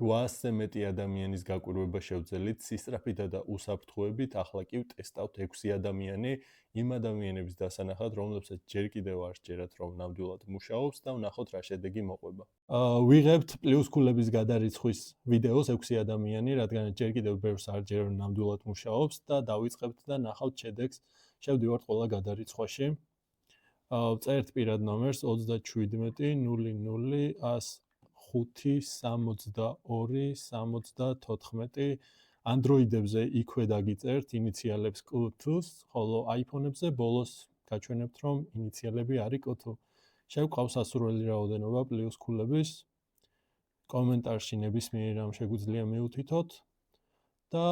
800-ზე მეტი ადამიანის გაკვირვება შევძელით სისწრაფითა და უსაფრთხოებით, ახლა კი ვტესტავთ 6 ადამიანი იმ ადამიანების დასანახად, რომლებსაც ჯერ კიდევ არ სჯერათ, რომ ნამდვილად მუშაობს და ვნახოთ რა შედეგი მოყვება. ვიღებთ პლუს ქულების გადარიცხვის ვიდეოს 6 ადამიანი, რადგან ჯერ კიდევ ბევრს არ ჯერა რომ ნამდვილად მუშაობს და დავიწყებთ და ნახავთ შედეგს. შევდივართ ყველა გადარიცხვაში. წერთ პირად ნომერს 37 00 562 Android-ებზე იქვე დაგიწერთ ინიციალებს Q2-ს, ხოლო iPhone-ებზე ბოლოს გაჩვენებთ, რომ ინიციალები არის Q2. შევყავს ასურველი რაოდენობა პლუს ქულების. კომენტარში ნებისმიერ რამ შეგვიძლია მიუთითოთ და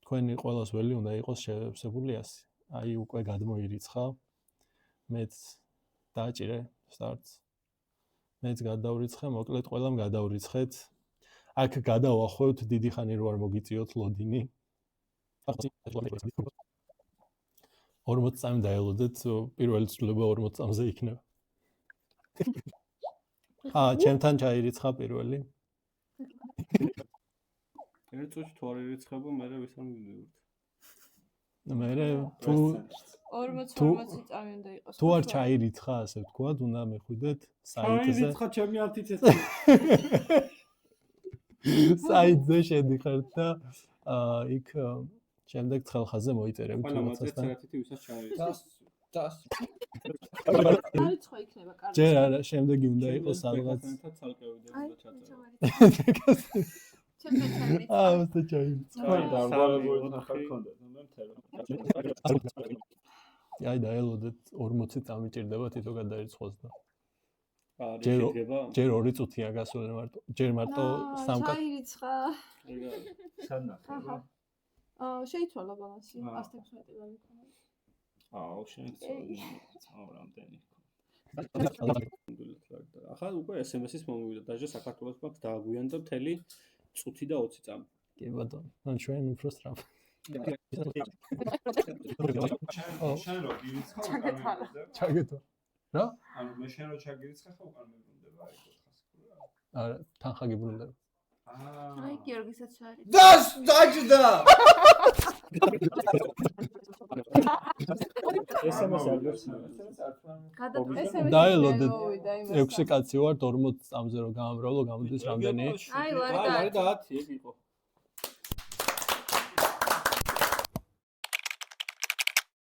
თქვენი ყველას ველი უნდა იყოს შევსებული 100. აი უკვე გადმოირიცხა. მეც დააჭირე სტარტს. მეც გადავრიცხე, მოკლედ ყველამ გადავრიცხეთ. აქ გადავახვევთ დიდი ხანი რო არ მოგიწიოთ ლოდინი. 40 წამი დაელოდეთ, პირველი ცვლილება 40 წამზე იქნება. ჩემთან ჩაირიცხა პირველი. ერთ წუთში თუ არ ირიცხება, მე ვის არ მივიდივართ. მე თუ 40 წამი უნდა იყოს. თუ არ ჩაირიცხა, ასე ვთქვათ, უნდა მიხვიდეთ საიტზე. ჩაირიცხა ჩემი 10 წესი. საიტზე შედიხართ და იქ შემდეგ ცხელხაზე მოიწერებთ როდესთან. ერთითი ვისაც ჩაირიცხა. დას. იქნება კარგი. ჯერ არა, შემდეგი უნდა იყოს სადღაც. აი, უბრალოდ ჩაირიცხა. აი დაელოდეთ 40 წამი ჭირდება თითო გადარიცხვას და ჯერ 2 წუთია გასული მარტო. ჯერ მარტო 3 კაც. ჩაირიცხა. სანახება. შეიცვალა ბალანსი 116 ლარი ქონა. შეიცვალა. რამდენი. ახლა უკვე SMS-ის მომივიდა დაჟე საქართველოს მაქვს დააგვიანდა მთელი წუთი და 20 წამი. კი ბატონო, ან ჩვენ უფრო სწრაფ. შენ რო გირიცხა ჩაგეთვალა. რა? ანუ მე შენ რო ჩაგირიცხა ხა უკან მებრუნდება აი კოთხას. არა, თანხა გიბრუნდება. აი გიორგისაც შარით. დას დაჭდა. SMS არის. დაელოდეთ 6 კაცი ვართ 40 წამზე რომ გამამრავლო გამოდის რამდენი? აი ლარი და 10 ეგ იყო.